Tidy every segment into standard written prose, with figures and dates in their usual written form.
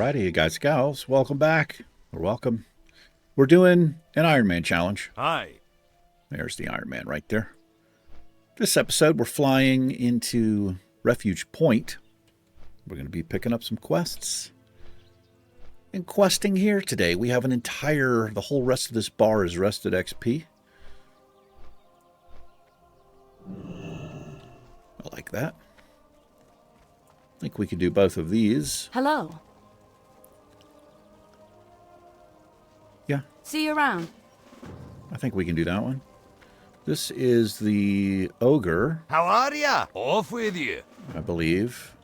Alrighty, guys, gals, welcome back. Or welcome. We're doing an Iron Man challenge. Hi. There's the Iron Man right there. This episode, we're flying into Refuge Point. We're going to be picking up some quests. And questing here today, we have the whole rest of this bar is rested XP. I like that. I think we could do both of these. Hello. Yeah. See you around. I think we can do that one. This is the Ogre. How are ya? Off with you. I believe.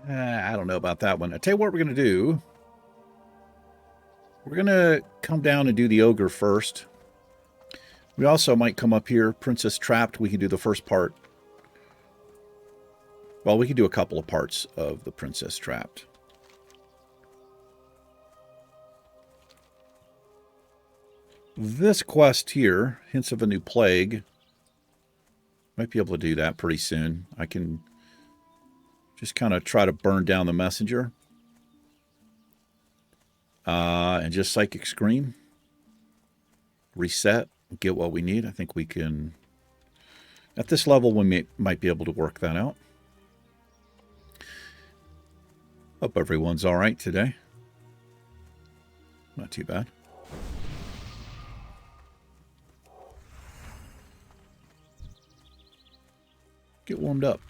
I don't know about that one. I tell you what we're going to do. We're going to come down and do the Ogre first. We also might come up here. Princess Trapped, we can do the first part. Well, we can do a couple of parts of the Princess Trapped. This quest here, Hints of a New Plague, might be able to do that pretty soon. I can just kind of try to burn down the messenger. And just Psychic Scream. Reset. Get what we need. I think we can... At this level, we might be able to work that out. Hope everyone's all right today. Not too bad. Get warmed up.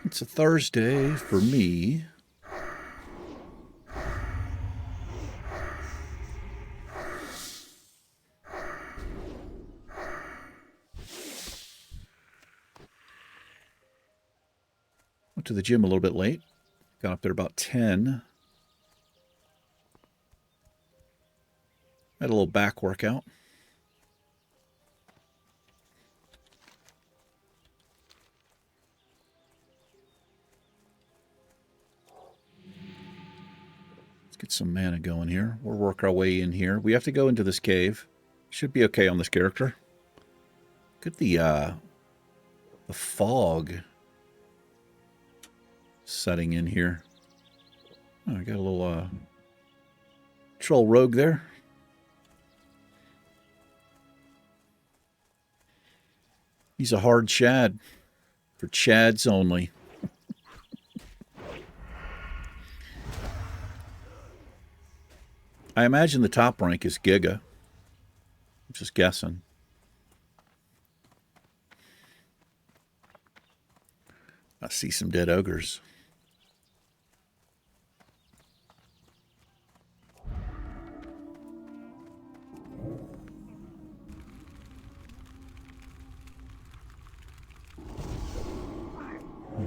It's a Thursday for me. Went to the gym a little bit late. Got up there about 10. Had a little back workout. Let's get some mana going here. We'll work our way in here. We have to go into this cave. Should be okay on this character. Look at the fog setting in here. Oh, I got a little troll rogue there. He's a hard Chad. For Chads only. I imagine the top rank is Giga. I'm just guessing. I see some dead ogres.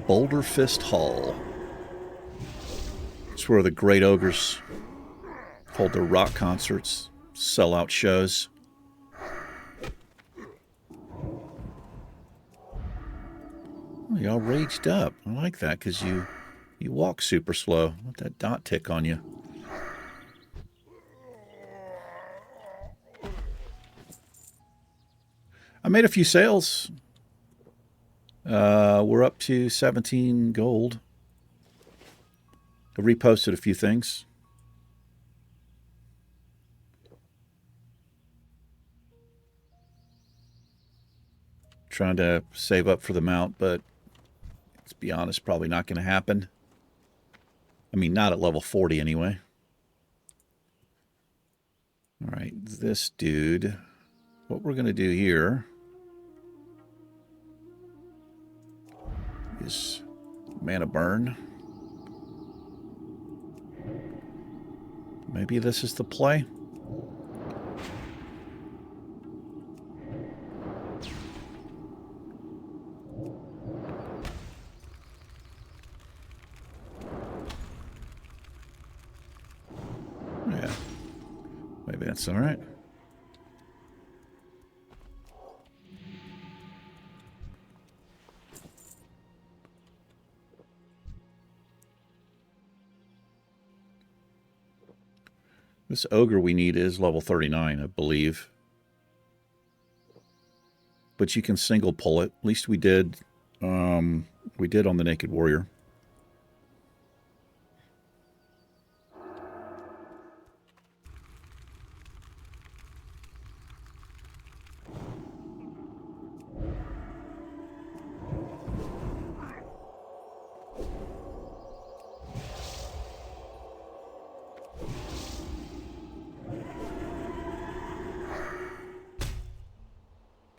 Boulderfist Hall. It's where the great ogres hold their rock concerts, sell out shows. Oh, y'all raged up. I like that because you walk super slow. Let that dot tick on you. I made a few sales. We're up to 17 gold. I reposted a few things. Trying to save up for the mount, but let's be honest, probably not going to happen. I mean, not at level 40 anyway. All right, this dude. What we're going to do here is mana burn. Maybe this is the play. Yeah, maybe that's all right. This ogre we need is level 39, I believe. But you can single pull it. At least we did. We did on the Naked Warrior.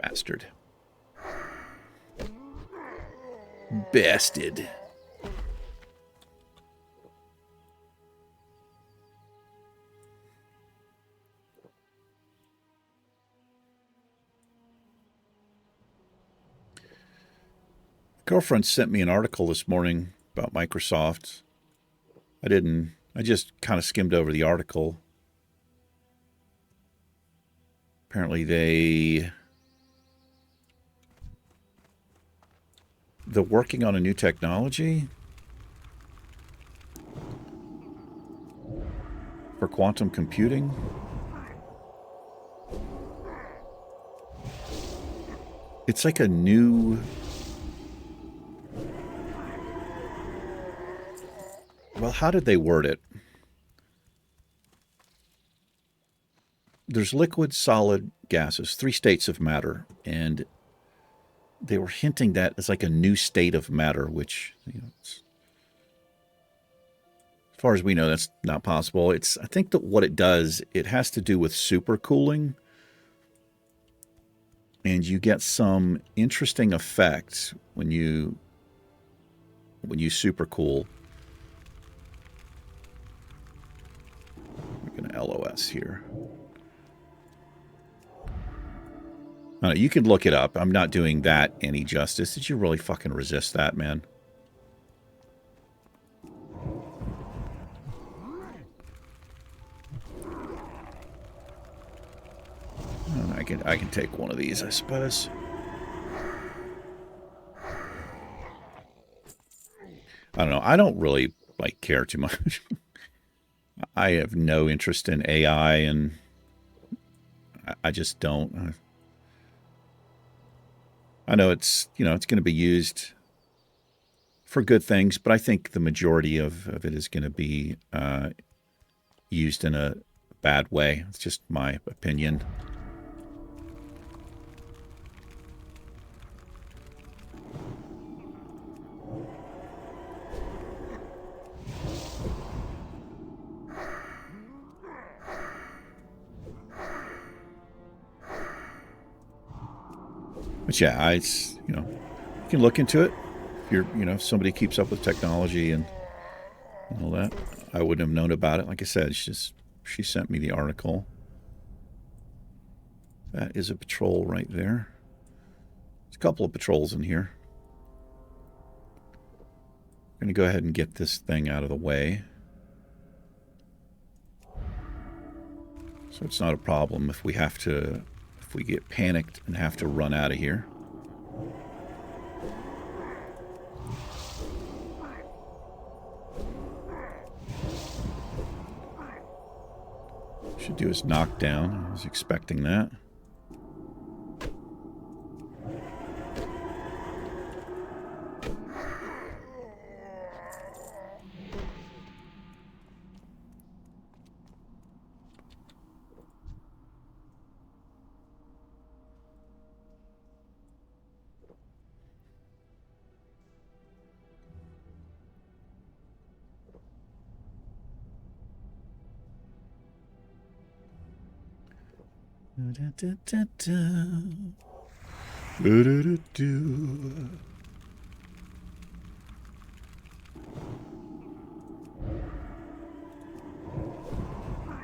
Bastard. Bastard. Girlfriend sent me an article this morning about Microsoft. I just kind of skimmed over the article. Apparently they're working on a new technology for quantum computing. It's like a new... Well, how did they word it? There's liquid, solid, gases, 3 states of matter, and they were hinting that it's like a new state of matter, which, you know, as far as we know, that's not possible. I think that what it does, it has to do with supercooling, and you get some interesting effects when you supercool. We're going to LOS here. You can look it up. I'm not doing that any justice. Did you really fucking resist that, man? I can take one of these, I suppose. I don't know. I don't really care too much. I have no interest in AI, and I just don't. I know it's going to be used for good things, but I think the majority of it is going to be used in a bad way. It's just my opinion. But yeah, you can look into it. If if somebody keeps up with technology and all that. I wouldn't have known about it. Like I said, she sent me the article. That is a patrol right there. There's a couple of patrols in here. I'm going to go ahead and get this thing out of the way. So it's not a problem if we get panicked and have to run out of here. Should do his knockdown. I was expecting that.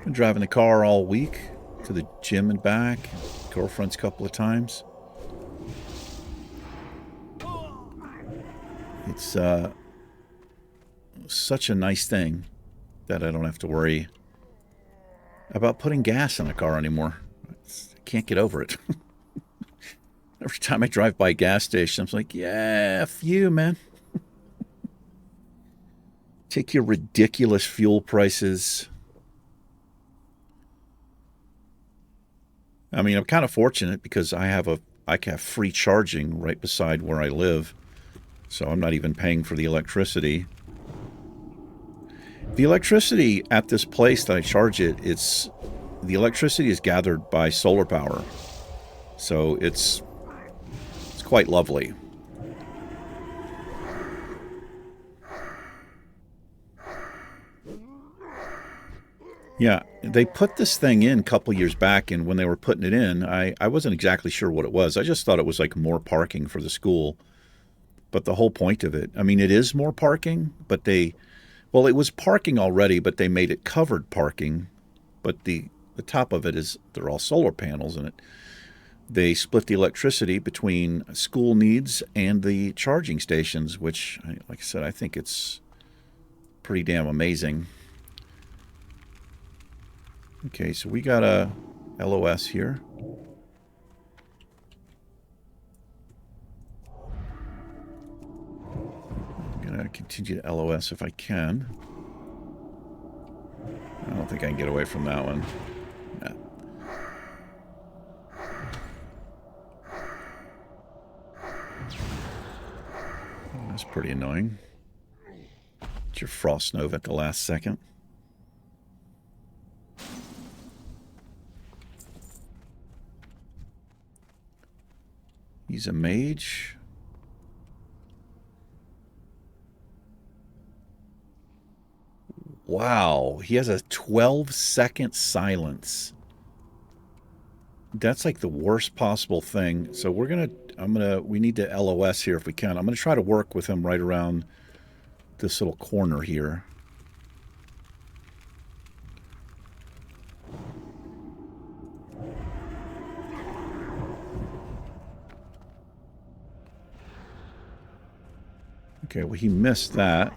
Been driving the car all week to the gym and back. Girlfriend's a couple of times. It's such a nice thing that I don't have to worry about putting gas in a car anymore. I can't get over it. Every time I drive by a gas station, I'm like, yeah, F you, man. Take your ridiculous fuel prices. I mean, I'm kind of fortunate because I can have free charging right beside where I live. So I'm not even paying for the electricity. The electricity at this place that I charge it, the electricity is gathered by solar power. So it's quite lovely. Yeah, they put this thing in a couple years back, and when they were putting it in, I wasn't exactly sure what it was. I just thought it was like more parking for the school. But the whole point of it, I mean, it is more parking, but well, it was parking already, but they made it covered parking. But the top of it they're all solar panels in it. They split the electricity between school needs and the charging stations, which, like I said, I think it's pretty damn amazing. Okay, so we got a LOS here. I'm going to continue to LOS if I can. I don't think I can get away from that one. Nah. That's pretty annoying. It's your Frost Nova at the last second. He's a mage. Wow, he has a 12-second silence. That's like the worst possible thing. So we need to LOS here if we can. I'm gonna try to work with him right around this little corner here. Okay, well, he missed that.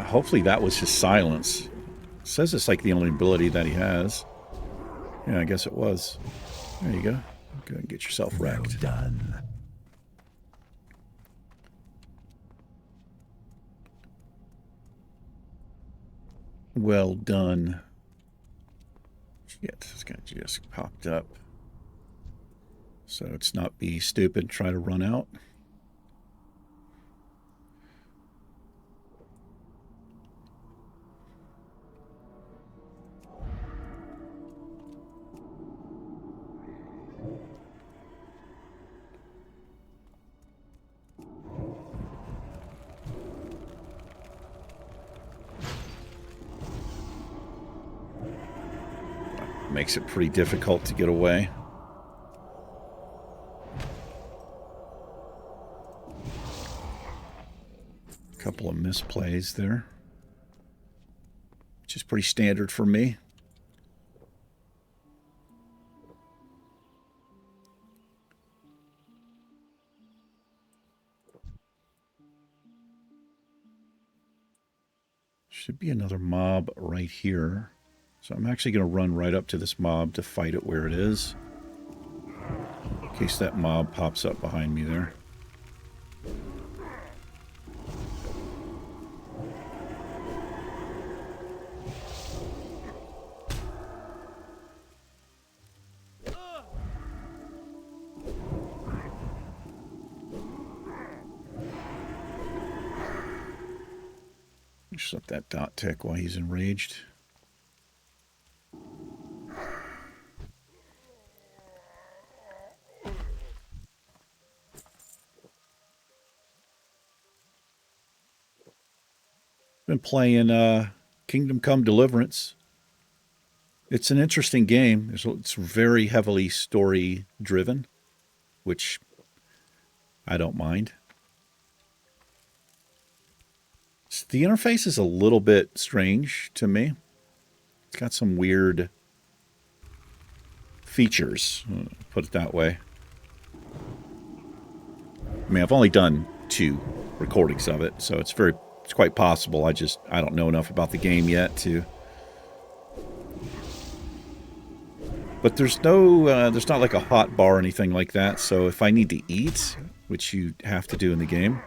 Hopefully that was his silence. It says it's like the only ability that he has. Yeah, I guess it was. There you go. Go ahead and get yourself wrecked. Well done. Well done. Shit, this guy just popped up. So it's not be stupid, try to run out. Makes it pretty difficult to get away. A couple of misplays there, which is pretty standard for me. Should be another mob right here. So I'm actually going to run right up to this mob to fight it where it is, in case that mob pops up behind me there. Just let that dot tick while he's enraged. Been playing Kingdom Come Deliverance. It's an interesting game. It's very heavily story driven, which I don't mind. The interface is a little bit strange to me. It's got some weird features, put it that way. I mean, I've only done 2 recordings of it, so it's quite possible. I don't know enough about the game yet to. But there's not like a hot bar or anything like that. So if I need to eat, which you have to do in the game,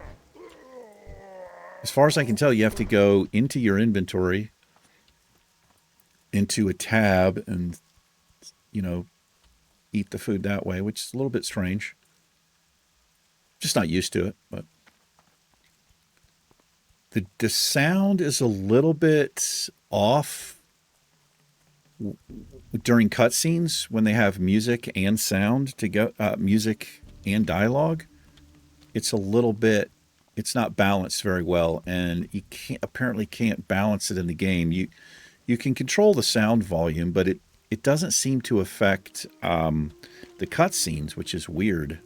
as far as I can tell, you have to go into your inventory, into a tab, and you know, eat the food that way, which is a little bit strange. Just not used to it, but the sound is a little bit off during cutscenes when they have music and sound to go, music and dialogue. It's a little bit, it's not balanced very well, and you apparently can't balance it in the game. You can control the sound volume, but it doesn't seem to affect the cutscenes, which is weird.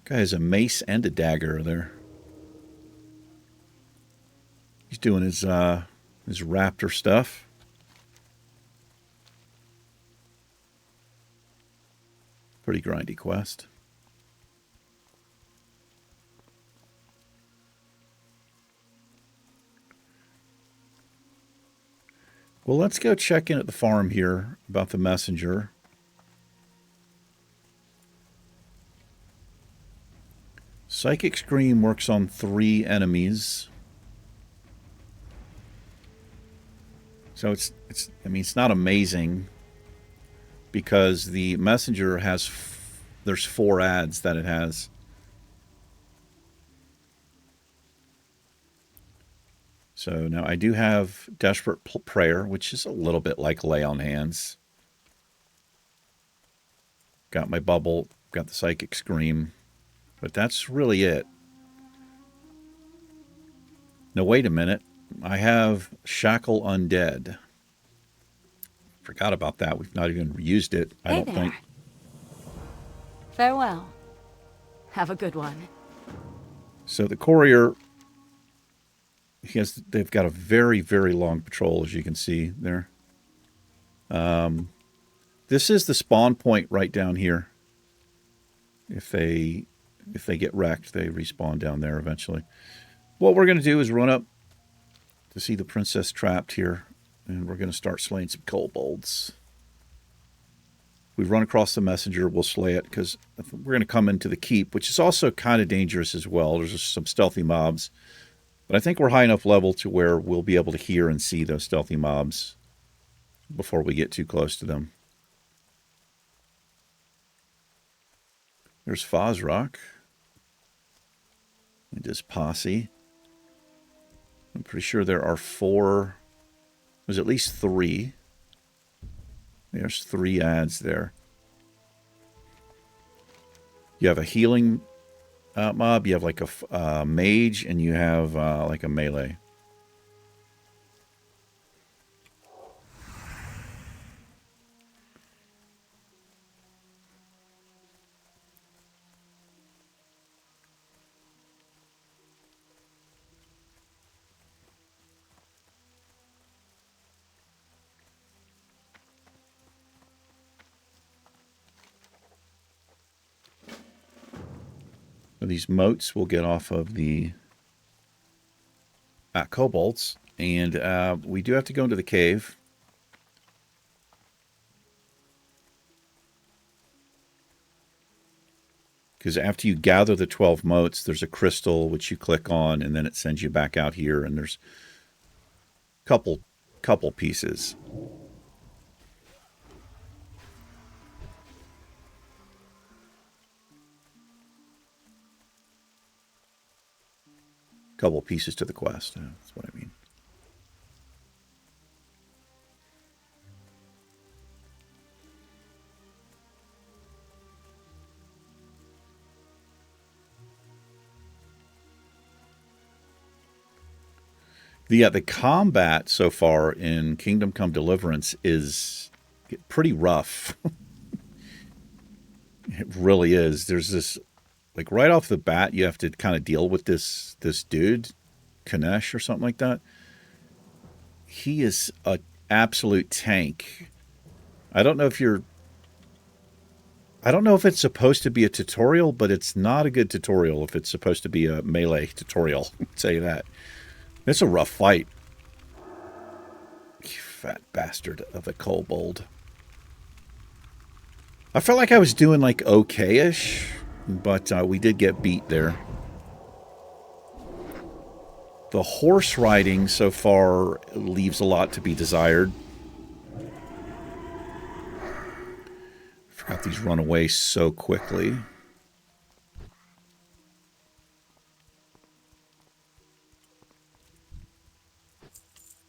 Guy has a mace and a dagger there. He's doing his raptor stuff. Pretty grindy quest. Well, let's go check in at the farm here about the messenger. Psychic Scream works on 3 enemies. So it's I mean, it's not amazing because the messenger has there's 4 ads that it has. So now I do have Desperate Prayer, which is a little bit like Lay on Hands. Got my bubble, got the Psychic Scream. But that's really it. Now, wait a minute. I have Shackle Undead. Forgot about that. We've not even used it, I don't think. Farewell. Have a good one. So the courier, they've got a very, very long patrol, as you can see there. This is the spawn point right down here. If they get wrecked, they respawn down there eventually. What we're going to do is run up to see the princess trapped here, and we're going to start slaying some kobolds. We run across the messenger, we'll slay it, because we're going to come into the keep, which is also kind of dangerous as well. There's some stealthy mobs. But I think we're high enough level to where we'll be able to hear and see those stealthy mobs before we get too close to them. There's Fozrock and his posse. I'm pretty sure there are 4. There's at least 3. There's 3 ads there. You have a healing mob. You have like a mage, and you have like a melee. These moats we'll get off of the kobolds, and we do have to go into the cave. Because after you gather the 12 moats, there's a crystal which you click on, and then it sends you back out here, and there's a couple pieces. Couple pieces to the quest. That's what I mean. The combat so far in Kingdom Come Deliverance is pretty rough. It really is. There's this, like right off the bat, you have to kind of deal with this dude, Kanesh or something like that. He is an absolute tank. I don't know if it's supposed to be a tutorial, but it's not a good tutorial if it's supposed to be a melee tutorial. I'll tell you that. It's a rough fight. You fat bastard of a kobold. I felt like I was doing like okay-ish, but we did get beat there. The horse riding so far leaves a lot to be desired. Forgot these run away so quickly.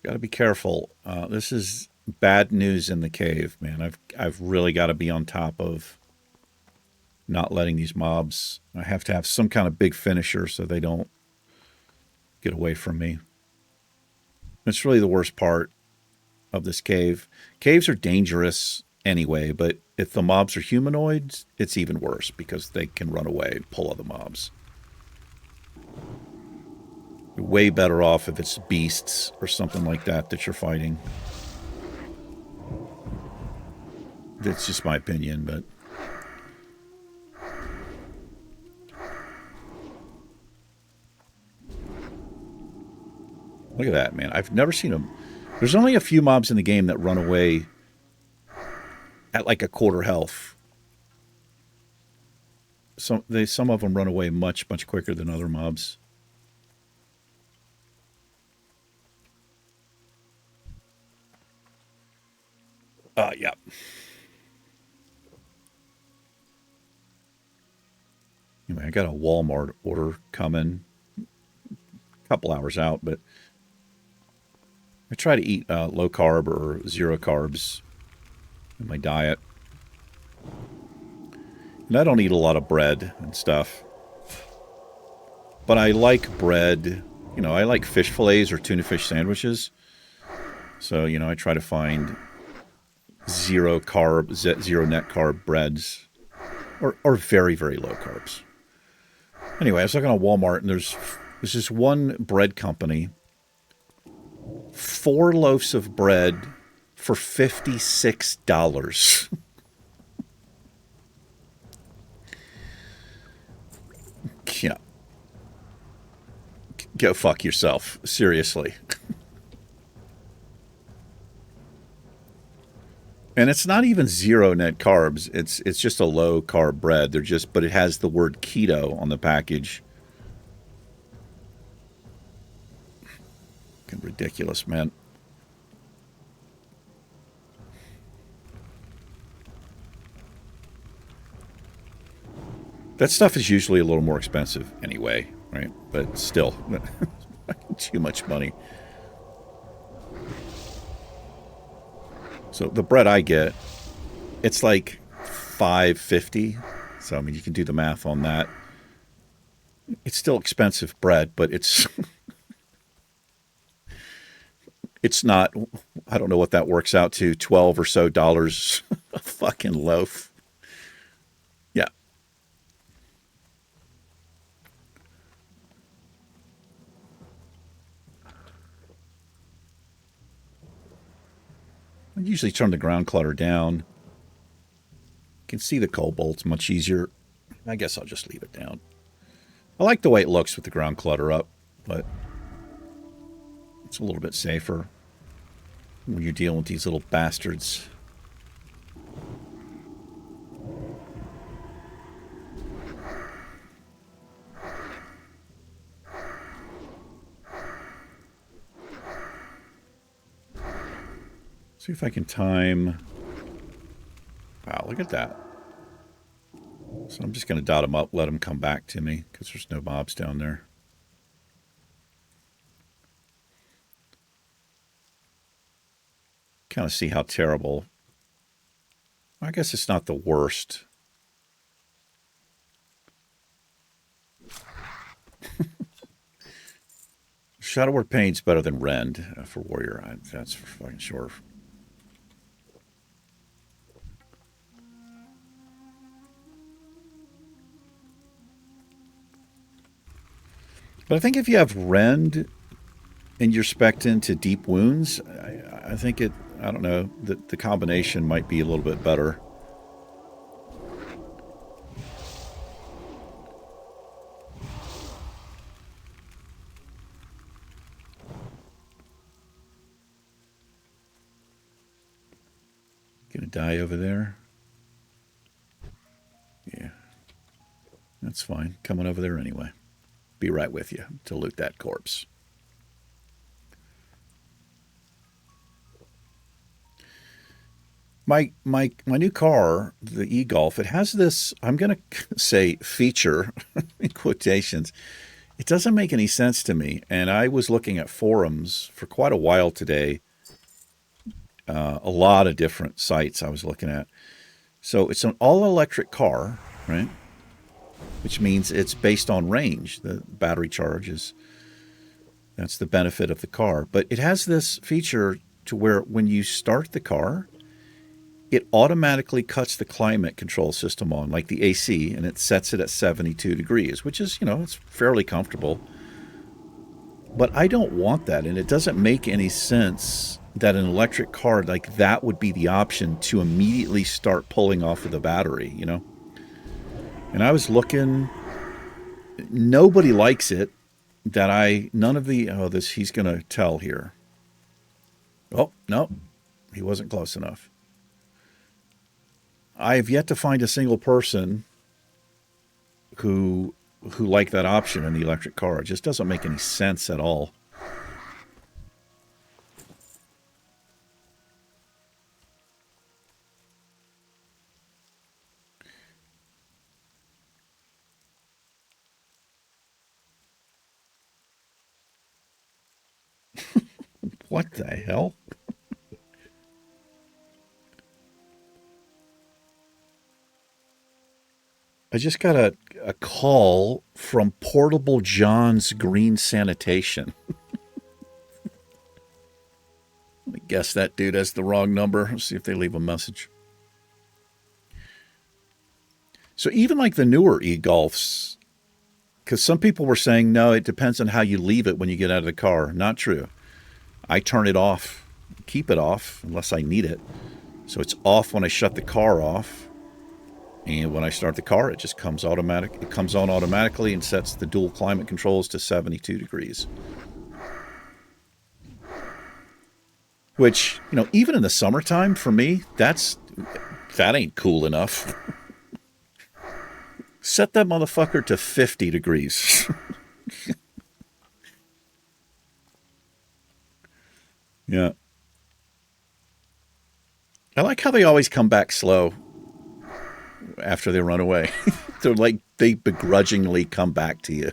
Got to be careful. This is bad news in the cave, man. I've really got to be on top of not letting these mobs. I have to have some kind of big finisher so they don't get away from me. It's really the worst part of this cave. Caves are dangerous anyway, but if the mobs are humanoids, it's even worse because they can run away and pull other mobs. You're way better off if it's beasts or something like that that you're fighting. That's just my opinion, but... Look at that, man. I've never seen them. There's only a few mobs in the game that run away at like a quarter health. Some of them run away much quicker than other mobs. Yeah. Anyway, I got a Walmart order coming. A couple hours out, but I try to eat low carb or zero carbs in my diet. And I don't eat a lot of bread and stuff. But I like bread. You know, I like fish fillets or tuna fish sandwiches. So, you know, I try to find zero carb, zero net carb breads. Or very, very low carbs. Anyway, I was looking at Walmart, and there's this one bread company. 4 loaves of bread for $56. Yeah. Go fuck yourself. Seriously. And it's not even zero net carbs. It's just a low carb bread. But it has the word keto on the package. Fucking ridiculous, man. That stuff is usually a little more expensive anyway, right? But still, too much money. So the bread I get, it's like $5.50. So I mean, you can do the math on that. It's still expensive bread, but it's it's not. I don't know what that works out to. $12 or so a fucking loaf. Yeah. I usually turn the ground clutter down. You can see the kobolds much easier. I guess I'll just leave it down. I like the way it looks with the ground clutter up, but it's a little bit safer when you're dealing with these little bastards. See if I can time. Wow, look at that. So I'm just going to dot them up, let them come back to me, because there's no mobs down there. Kind of see how terrible. I guess it's not the worst. Shadow Word Pain's better than Rend for Warrior. That's for fucking sure. But I think if you have Rend and you're spec'd into Deep Wounds, I think it, I don't know, the combination might be a little bit better. Gonna die over there? Yeah. That's fine. Coming over there anyway. Be right with you to loot that corpse. My new car, the e-Golf, it has this, I'm going to say feature in quotations. It doesn't make any sense to me. And I was looking at forums for quite a while today. A lot of different sites I was looking at. So it's an all-electric car, right? Which means it's based on range. The battery charge is, that's the benefit of the car. But it has this feature to where when you start the car, it automatically cuts the climate control system on, like the AC, and it sets it at 72 degrees, which is, it's fairly comfortable. But I don't want that, and it doesn't make any sense that an electric car like that would be the option to immediately start pulling off of the battery, And I was looking, nobody likes it, he's going to tell here. Oh, no, he wasn't close enough. I have yet to find a single person who liked that option in the electric car. It just doesn't make any sense at all. What the hell? I just got a call from Portable John's Green Sanitation. I guess that dude has the wrong number. Let's see if they leave a message. So even like the newer e-Golfs, because some people were saying, no, it depends on how you leave it when you get out of the car. Not true. I turn it off, keep it off unless I need it. So it's off when I shut the car off. And when I start the car, it just comes automatic. It comes on automatically and sets the dual climate controls to 72 degrees. Which, even in the summertime, for me, that ain't cool enough. Set that motherfucker to 50 degrees. Yeah. I like how they always come back slow after they run away. They're like, they begrudgingly come back to you.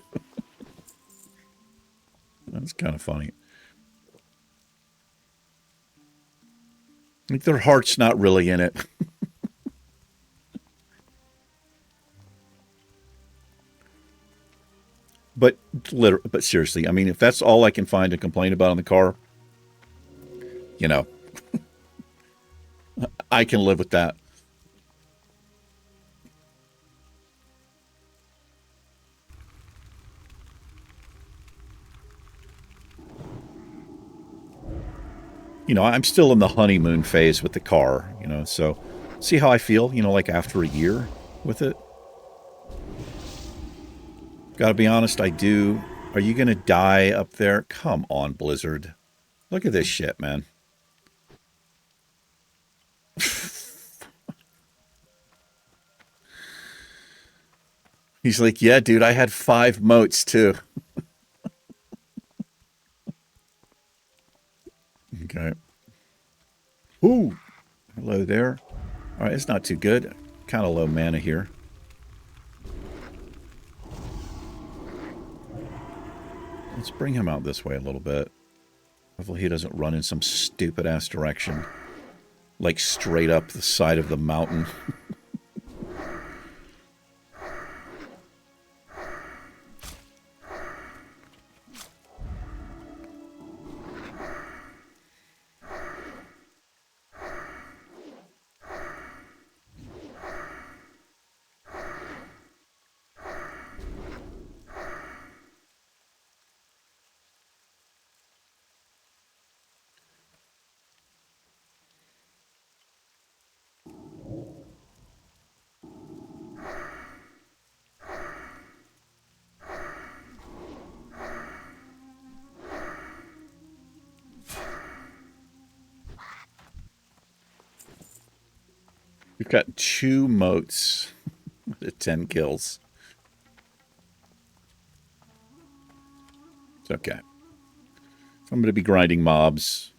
That's kind of funny. Like their heart's not really in it. But seriously, I mean, if that's all I can find to complain about in the car, I can live with that. I'm still in the honeymoon phase with the car, so see how I feel, like after a year with it. Gotta be honest, I do. Are you gonna die up there? Come on, Blizzard. Look at this shit, man. He's like, yeah, dude, I had 5 moats too. Okay. Ooh, hello there. All right, it's not too good. Kind of low mana here. Let's bring him out this way a little bit. Hopefully he doesn't run in some stupid-ass direction. Like straight up the side of the mountain. We've got 2 moats at 10 kills. It's okay. I'm going to be grinding mobs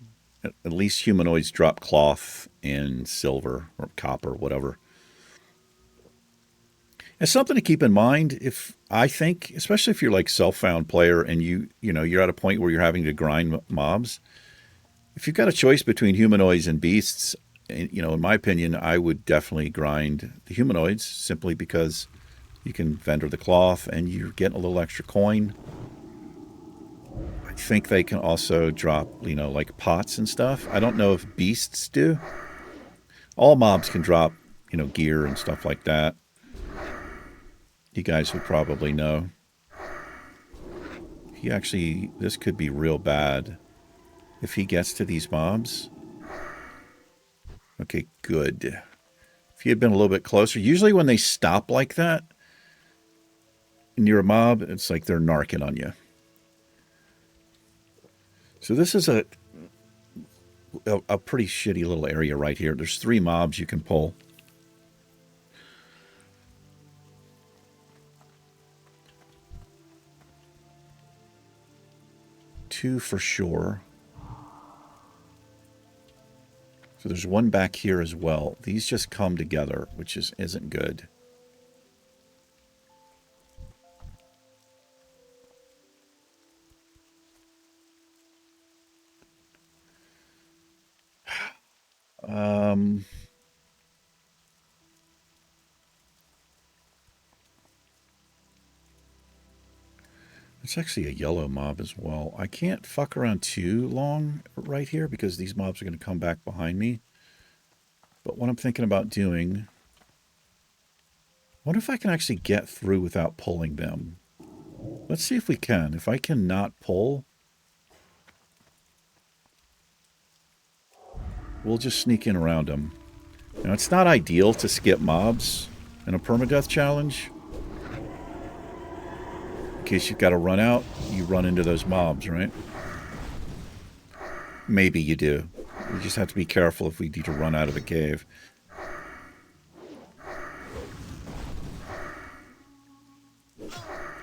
At least humanoids drop cloth and silver or copper, whatever. It's something to keep in mind. If I think, especially if you're like self-found player and you're at a point where you're having to grind mobs. If you've got a choice between humanoids and beasts, in my opinion, I would definitely grind the humanoids simply because you can vendor the cloth and you're getting a little extra coin. I think they can also drop, like pots and stuff. I don't know if beasts do. All mobs can drop, gear and stuff like that. You guys would probably know. This could be real bad. If he gets to these mobs. Okay, good. If he had been a little bit closer. Usually when they stop like that, near a mob, it's like they're narking on you. So this is a pretty shitty little area right here. There's 3 mobs you can pull. Two for sure. So there's one back here as well. These just come together, which isn't good. It's actually a yellow mob as well. I can't fuck around too long right here because these mobs are going to come back behind me. But what I'm thinking about doing... What if I can actually get through without pulling them? Let's see if we can. If I cannot pull... We'll just sneak in around them. Now, it's not ideal to skip mobs in a permadeath challenge. In case you've got to run out, you run into those mobs, right? Maybe you do. We just have to be careful if we need to run out of the cave.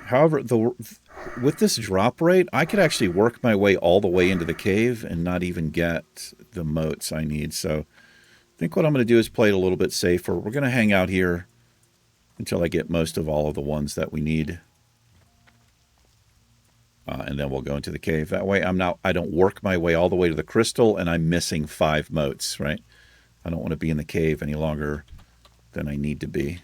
However, with this drop rate, I could actually work my way all the way into the cave and not even get the motes I need. So I think what I'm going to do is play it a little bit safer. We're going to hang out here until I get most of all of the ones that we need. And then we'll go into the cave. That way I don't work my way all the way to the crystal and I'm missing 5 motes, right? I don't want to be in the cave any longer than I need to be.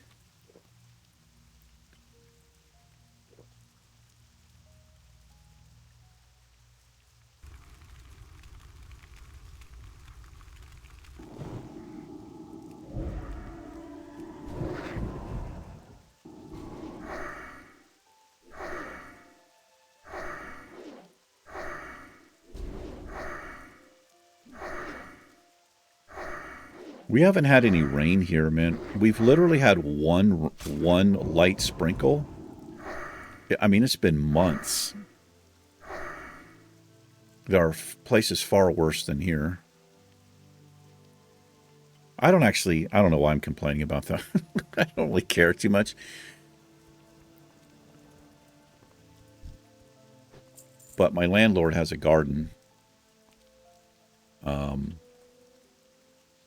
We haven't had any rain here, man. We've literally had one light sprinkle. I mean, it's been months. There are places far worse than here. I don't know why I'm complaining about that. I don't really care too much. But my landlord has a garden.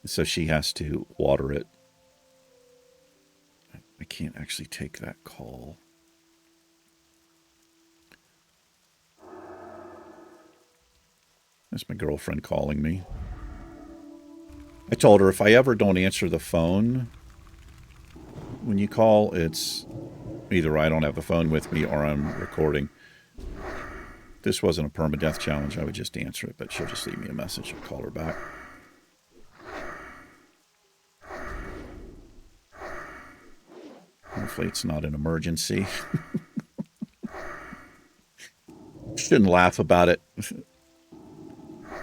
So she has to water it. I can't actually take that call. That's my girlfriend calling me. I told her if I ever don't answer the phone when you call, it's either I don't have the phone with me or I'm recording. This wasn't a permadeath challenge. I would just answer it, but she'll just leave me a message. I'll call her back. Hopefully it's not an emergency. Shouldn't laugh about it.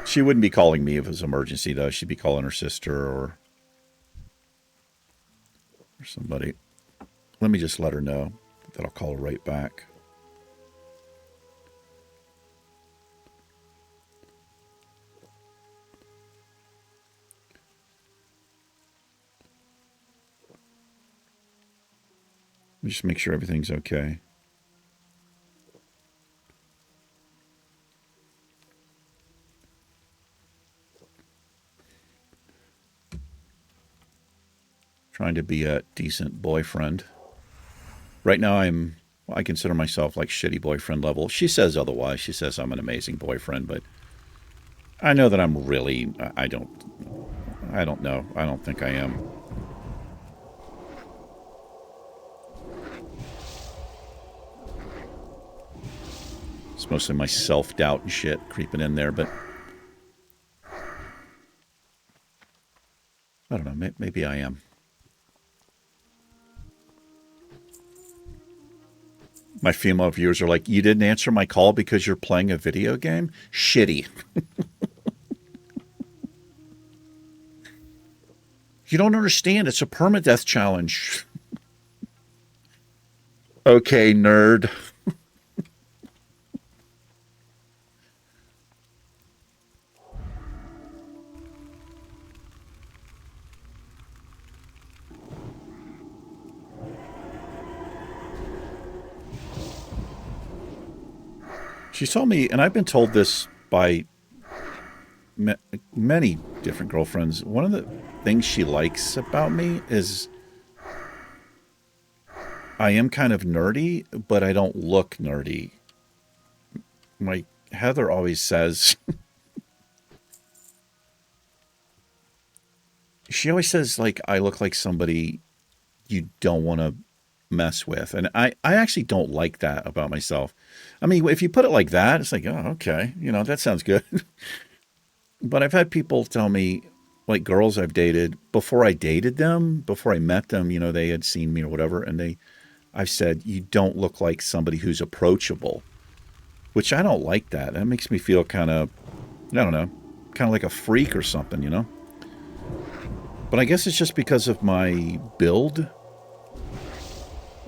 She wouldn't be calling me if it was an emergency, though. She'd be calling her sister or somebody. Let me just let her know that I'll call her right back. Just make sure everything's okay. trying to be a decent boyfriend. Right now I consider myself like shitty boyfriend level. She says otherwise. She says I'm an amazing boyfriend, but I know that I'm really, I don't know. I don't think I am. It's mostly my self-doubt and shit creeping in there, but I don't know. Maybe I am. My female viewers are like, you didn't answer my call because you're playing a video game? Shitty. You don't understand. It's a permadeath challenge. Okay, nerd. She told me, and I've been told this by many different girlfriends, one of the things she likes about me is I am kind of nerdy, but I don't look nerdy. My Heather always says, she always says, like, I look like somebody you don't want to mess with. And I actually don't like that about myself. I mean, if you put it like that, it's like, oh, okay. You know, that sounds good. But I've had people tell me, like girls I've dated, before I dated them, before I met them, you know, they had seen me or whatever. And I've said, you don't look like somebody who's approachable, which I don't like that. That makes me feel kind of, I don't know, kind of like a freak or something, you know? But I guess it's just because of my build.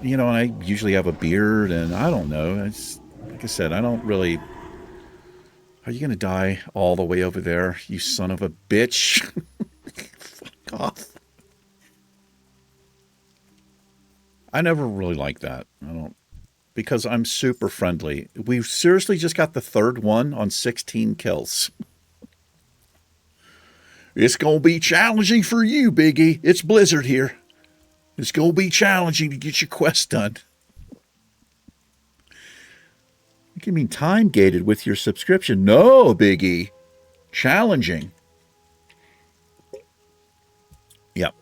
You know, and I usually have a beard, and I don't know. It's, like I said, I don't really... Are you going to die all the way over there, you son of a bitch? Fuck off. I never really like that. I don't... Because I'm super friendly. We seriously just got the third one on 16 kills. It's going to be challenging for you, Biggie. It's Blizzard here. It's going to be challenging to get your quest done. You can mean time-gated with your subscription. No, Biggie. Challenging. Yep.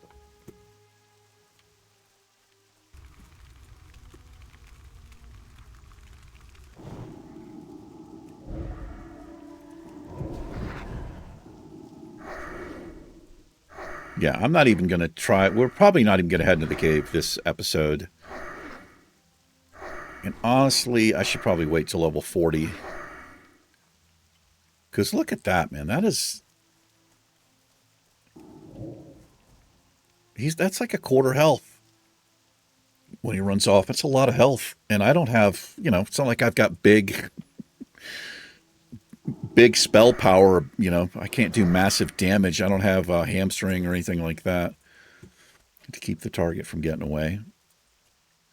Yeah, I'm not even going to try. We're probably not even going to head into the cave this episode. And honestly, I should probably wait till level 40. Because look at that, man. That is... That's like a quarter health. When he runs off, it's a lot of health. And I don't have, you know, it's not like I've got big spell power, you know. I can't do massive damage. I don't have a hamstring or anything like that to keep the target from getting away.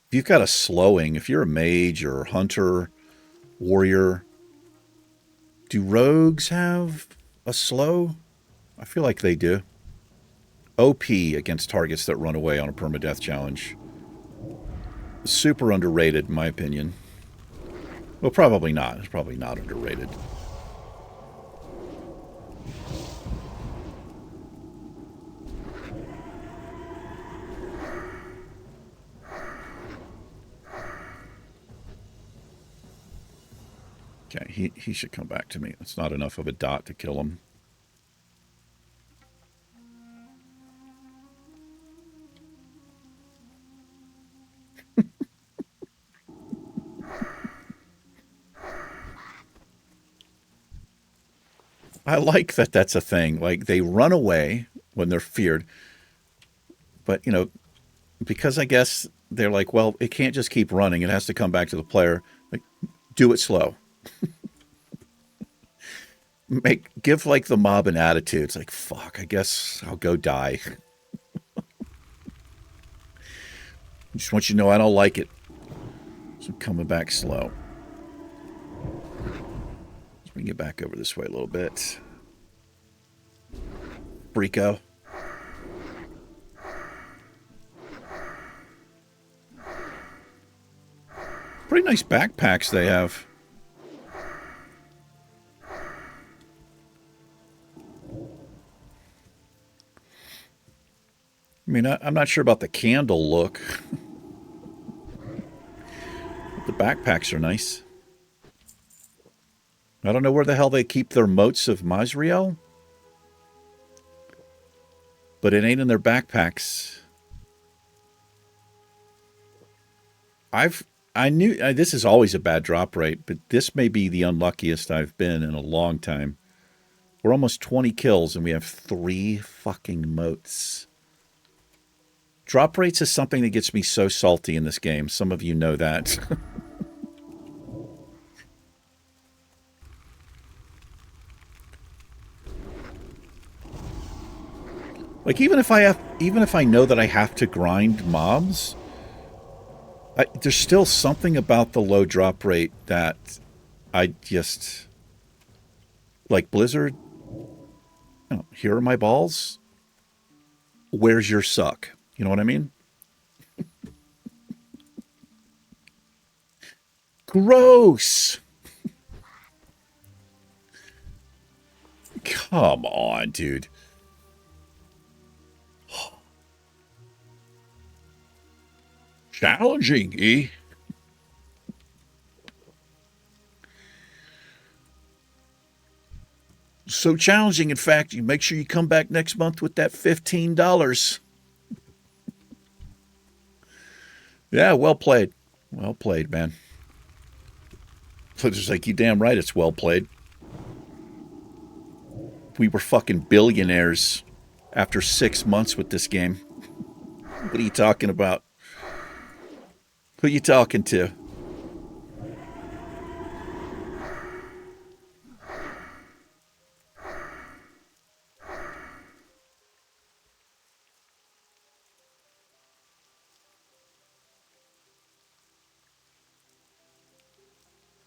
If you've got a slowing, if you're a mage or hunter, warrior, do rogues have a slow? I feel like they do. OP against targets that run away on a permadeath challenge. Super underrated, in my opinion. Well, probably not. It's probably not underrated. Okay, he should come back to me. It's not enough of a dot to kill him. I like that that's a thing. Like, they run away when they're feared. But, you know, because I guess they're like, well, it can't just keep running. It has to come back to the player. Like, do it slow. Give like the mob an attitude. It's like, fuck, I guess I'll go die. Just want you to know I don't like it. So I'm coming back slow. Let's bring it back over this way a little bit. Brico. Pretty nice backpacks they have. I mean, I'm not sure about the candle look. But the backpacks are nice. I don't know where the hell they keep their moats of Mazriel. But it ain't in their backpacks. I knew this is always a bad drop rate, but this may be the unluckiest I've been in a long time. We're almost 20 kills and we have 3 fucking moats. Drop rates is something that gets me so salty in this game. Some of you know that. Like even if I know that I have to grind mobs, there's still something about the low drop rate that I just like. Blizzard, here are my balls. Where's your suck? You know what I mean? Gross. Come on, dude. Challenging, eh? So challenging, in fact, you make sure you come back next month with that $15. Yeah, well played. Well played, man. So it's like, you damn right it's well played. We were fucking billionaires after 6 months with this game. What are you talking about? Who you talking to?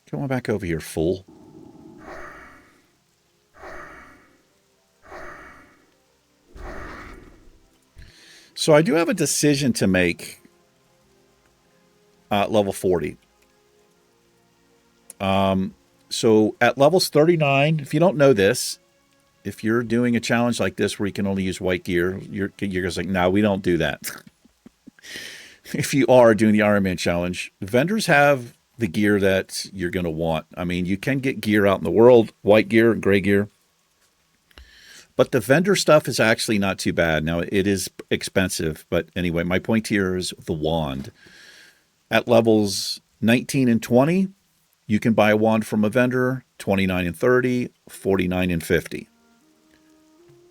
Come on back over here, fool. So I do have a decision to make at level 40. So at levels 39, if you don't know this, if you're doing a challenge like this where you can only use white gear, you're just like, no, we don't do that. If you are doing the Ironman challenge, vendors have the gear that you're going to want. I mean, you can get gear out in the world, white gear and gray gear. But the vendor stuff is actually not too bad. Now, it is expensive. But anyway, my point here is the wand. At levels 19 and 20, you can buy a wand from a vendor, 29 and 30, 49 and 50.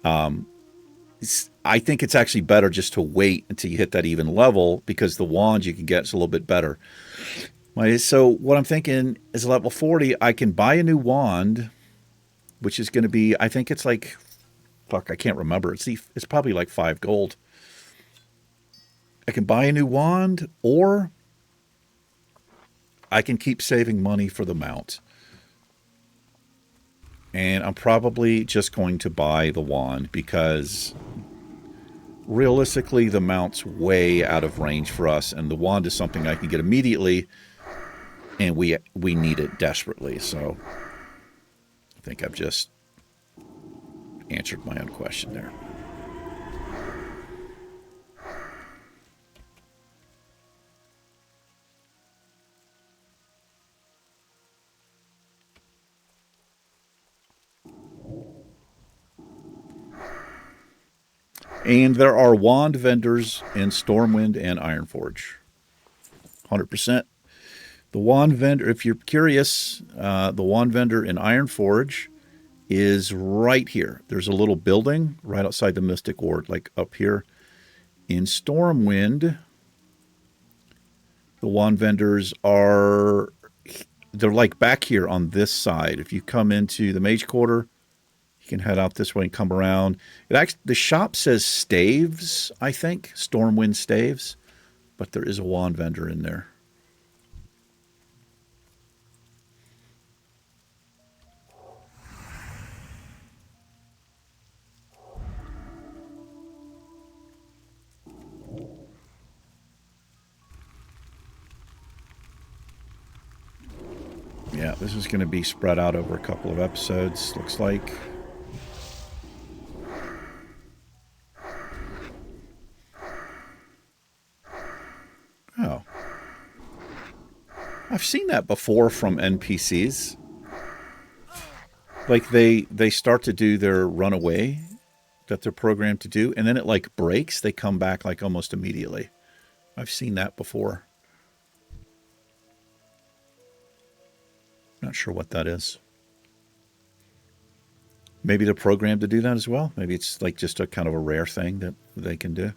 I think it's actually better just to wait until you hit that even level because the wand you can get is a little bit better. So what I'm thinking is level 40, I can buy a new wand, which is going to be, I think it's like, fuck, I can't remember. It's probably like 5 gold. I can buy a new wand, or I can keep saving money for the mount. And I'm probably just going to buy the wand because realistically the mount's way out of range for us, and the wand is something I can get immediately, and we need it desperately. So I think I've just answered my own question there. And there are wand vendors in Stormwind and Ironforge. 100%. The wand vendor, if you're curious, the wand vendor in Ironforge is right here. There's a little building right outside the Mystic Ward, like up here. In Stormwind, the wand vendors they're like back here on this side. If you come into the Mage Quarter, you can head out this way and come around. The shop says staves, I think, Stormwind staves, but there is a wand vendor in there. this is going to be spread out over a couple of episodes, looks like. Oh. I've seen that before from NPCs. Like they start to do their runaway that they're programmed to do, and then it like breaks, they come back like almost immediately. I've seen that before. Not sure what that is. Maybe they're programmed to do that as well. Maybe it's like just a kind of a rare thing that they can do.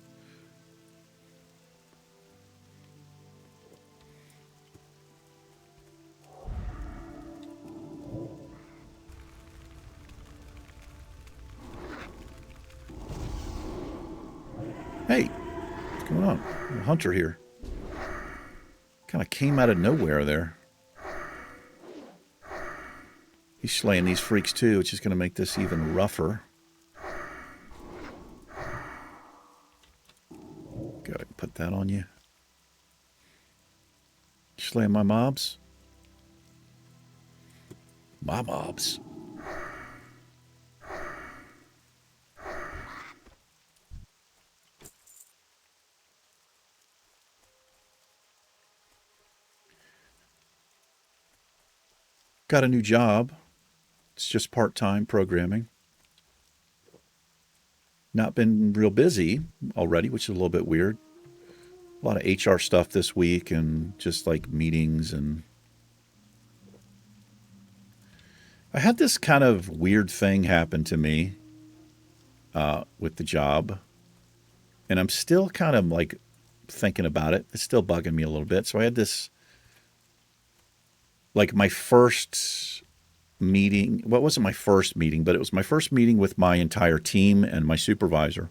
Hey, what's going on? A hunter here. Kind of came out of nowhere there. He's slaying these freaks too, which is going to make this even rougher. Go ahead and put that on you. Slaying my mobs? My mobs. Got a new job. It's just part-time programming. Not been real busy already, which is a little bit weird. A lot of HR stuff this week and just like meetings. And I had this kind of weird thing happen to me with the job. And I'm still kind of like thinking about it. It's still bugging me a little bit. So I had this, like my first meeting. Well, it wasn't my first meeting, but it was my first meeting with my entire team and my supervisor.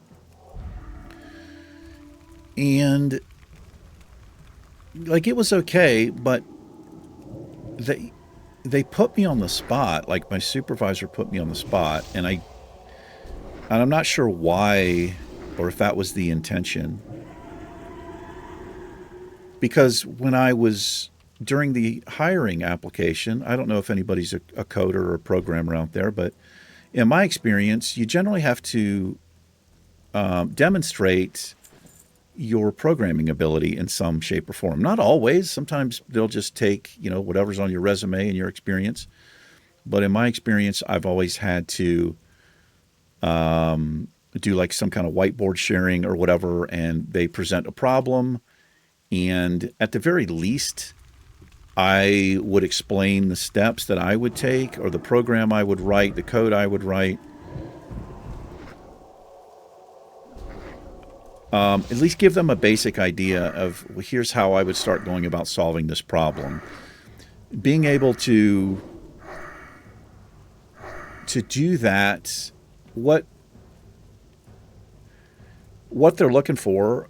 And like it was okay, but they put me on the spot. Like my supervisor put me on the spot, and I'm not sure why or if that was the intention. Because when I was during the hiring application, I don't know if anybody's a coder or a programmer out there, but in my experience, you generally have to demonstrate your programming ability in some shape or form. Not always. Sometimes they'll just take, whatever's on your resume and your experience. But in my experience, I've always had to do like some kind of whiteboard sharing or whatever, and they present a problem. And at the very least, I would explain the steps that I would take or the program I would write, the code I would write. At least give them a basic idea of, well, here's how I would start going about solving this problem. Being able to do that, what they're looking for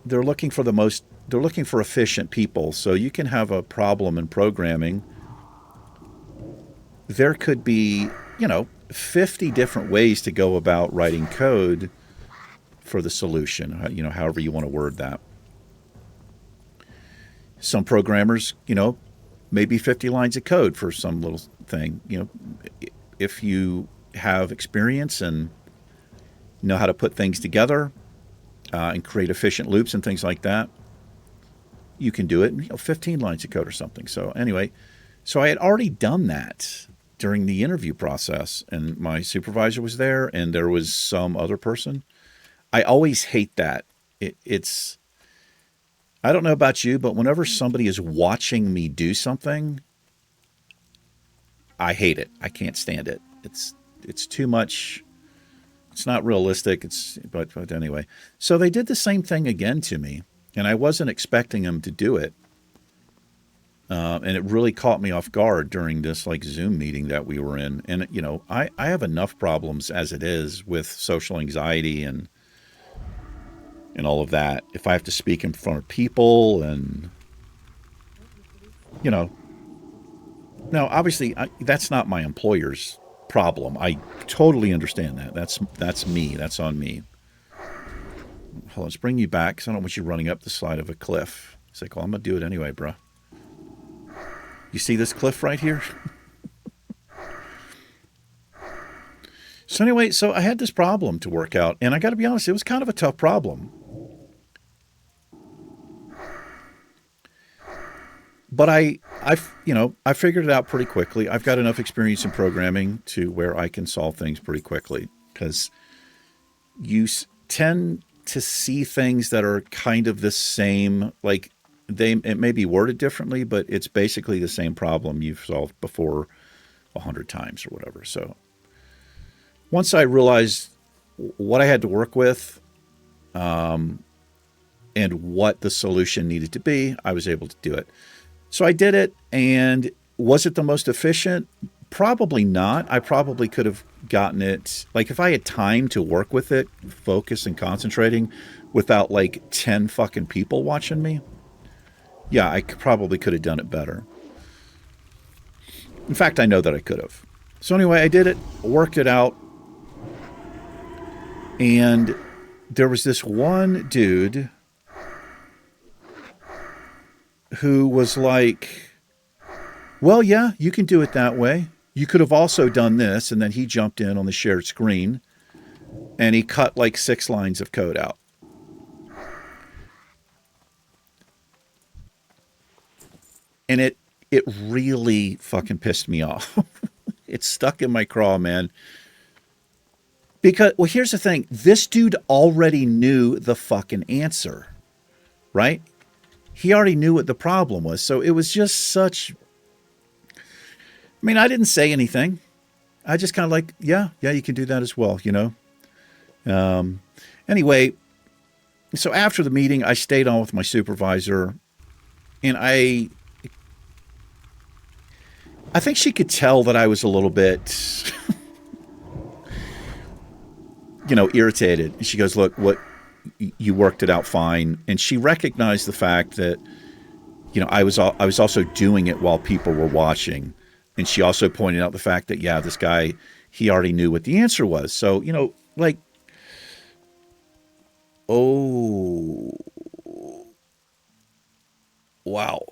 efficient people. So you can have a problem in programming. There could be, 50 different ways to go about writing code for the solution, however you want to word that. Some programmers, maybe 50 lines of code for some little thing. If you have experience and know how to put things together and create efficient loops and things like that, you can do it in 15 lines of code or something. So anyway, I had already done that during the interview process, and my supervisor was there, and there was some other person. I always hate that. It's I don't know about you, but whenever somebody is watching me do something, I hate it. I can't stand it. It's too much. It's not realistic. But anyway. So they did the same thing again to me. And I wasn't expecting them to do it. And it really caught me off guard during this like Zoom meeting that we were in. And, I have enough problems as it is with social anxiety and all of that. If I have to speak in front of people and, now obviously that's not my employer's problem. I totally understand that. That's me. That's on me. Hold on, let's bring you back because I don't want you running up the side of a cliff. It's like, well, I'm going to do it anyway, bro. You see this cliff right here? So anyway, so I had this problem to work out, and I got to be honest, it was kind of a tough problem. But I figured it out pretty quickly. I've got enough experience in programming to where I can solve things pretty quickly, because you tend to see things that are kind of the same, like it may be worded differently, but it's basically the same problem you've solved before 100 times or whatever. So once I realized what I had to work with, and what the solution needed to be, I was able to do it. So I did it, and was it the most efficient? Probably not. I probably could have gotten it, like if I had time to work with it, focus and concentrating without like 10 fucking people watching me. Yeah, I probably could have done it better. In fact, I know that I could have. So anyway, I did it, worked it out, and there was this one dude who was like, well, yeah, you can do it that way. You could have also done this. And then he jumped in on the shared screen and he cut like 6 lines of code out. And it really fucking pissed me off. It stuck in my craw, man. Because, well, here's the thing. This dude already knew the fucking answer, right? He already knew what the problem was. So it was just such... I mean, I didn't say anything. I just kind of like, yeah, you can do that as well, you know? Anyway, so after the meeting, I stayed on with my supervisor. And I think she could tell that I was a little bit, irritated. And she goes, look, you worked it out fine. And she recognized the fact that, I was also doing it while people were watching. And she also pointed out the fact that, yeah, this guy, he already knew what the answer was. So, oh, wow.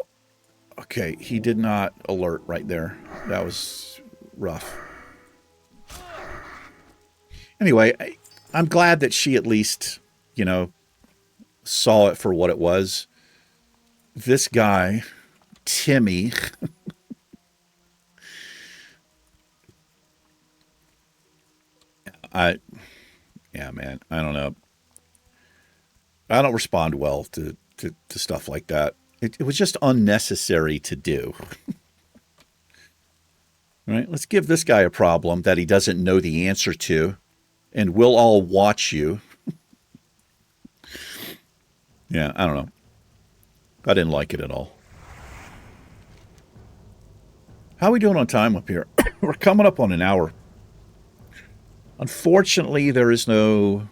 Okay, he did not alert right there. That was rough. Anyway, I'm glad that she at least, saw it for what it was. This guy, Timmy, yeah, man, I don't know. I don't respond well to stuff like that. It was just unnecessary to do. All right, let's give this guy a problem that he doesn't know the answer to, and we'll all watch you. Yeah, I don't know. I didn't like it at all. How are we doing on time up here? We're coming up on an hour. Unfortunately, there is no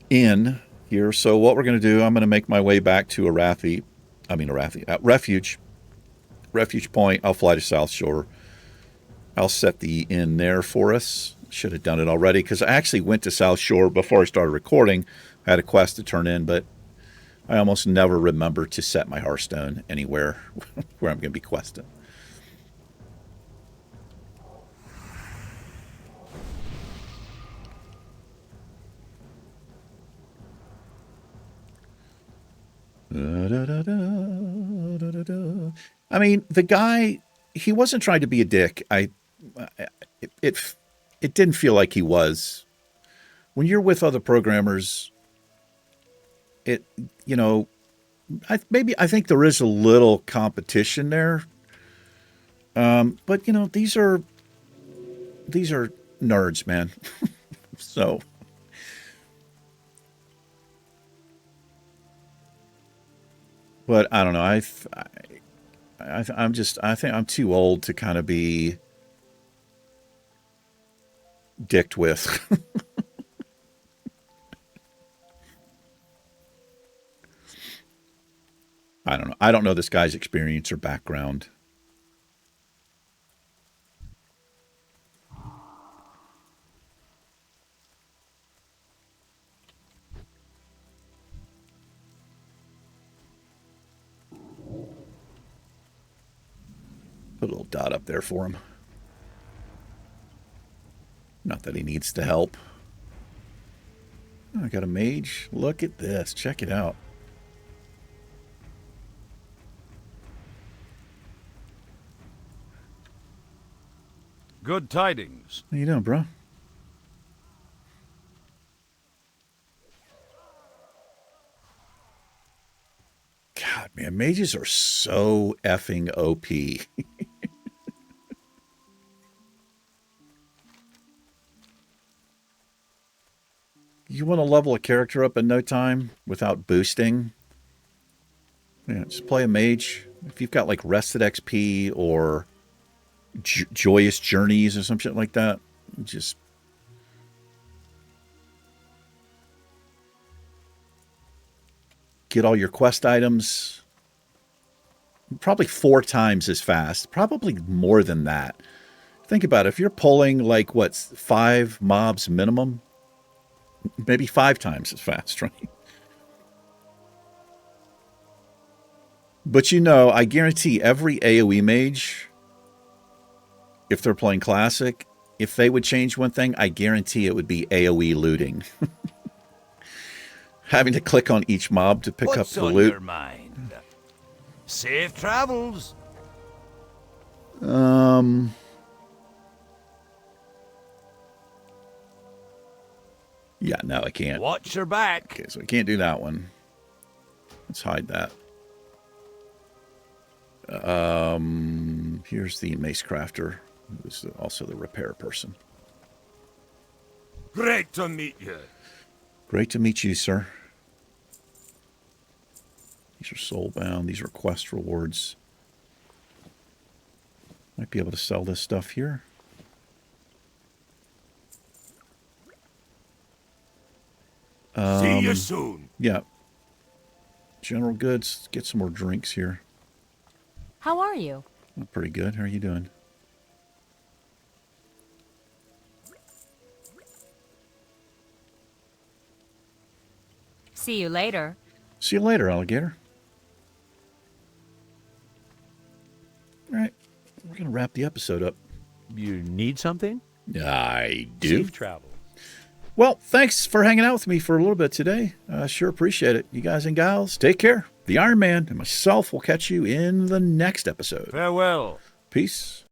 inn here, so what we're going to do, I'm going to make my way back to Refuge Point. I'll fly to South Shore. I'll set the inn there for us. Should have done it already, because I actually went to South Shore before I started recording. I had a quest to turn in, but I almost never remember to set my Hearthstone anywhere where I'm going to be questing. I mean, the guy, he wasn't trying to be a dick. It didn't feel like he was. When you're with other programmers, I think there is a little competition there. But these are nerds, man. So. But I don't know. I think I'm too old to kind of be dicked with. I don't know. I don't know this guy's experience or background. Put a little dot up there for him. Not that he needs the help. Oh, I got a mage. Look at this. Check it out. Good tidings. How you doing, bro? God, man, mages are so effing OP. You want to level a character up in no time without boosting? Yeah, just play a mage. If you've got like Rested XP or Joyous Journeys or some shit like that, just get all your quest items probably 4 times as fast, probably more than that. Think about it. If you're pulling like what, 5 mobs minimum, maybe 5 times as fast, right? But you know, I guarantee every AoE mage, if they're playing Classic, if they would change one thing, I guarantee it would be AoE looting. Having to click on each mob to pick up the loot. What's on your mind? Safe travels. Yeah, no, I can't. Watch your back. Okay, so I can't do that one. Let's hide that. Here's the Mace Crafter, who's also the repair person. Great to meet you. Great to meet you, sir. These are soulbound. These are quest rewards. Might be able to sell this stuff here. See you soon. Yeah. General goods. Get some more drinks here. How are you? Oh, pretty good. How are you doing? See you later. See you later, alligator. All right. We're going to wrap the episode up. You need something? I do. Safe travel. Well, thanks for hanging out with me for a little bit today. I sure appreciate it. You guys and gals, take care. The Iron Man and myself will catch you in the next episode. Farewell. Peace.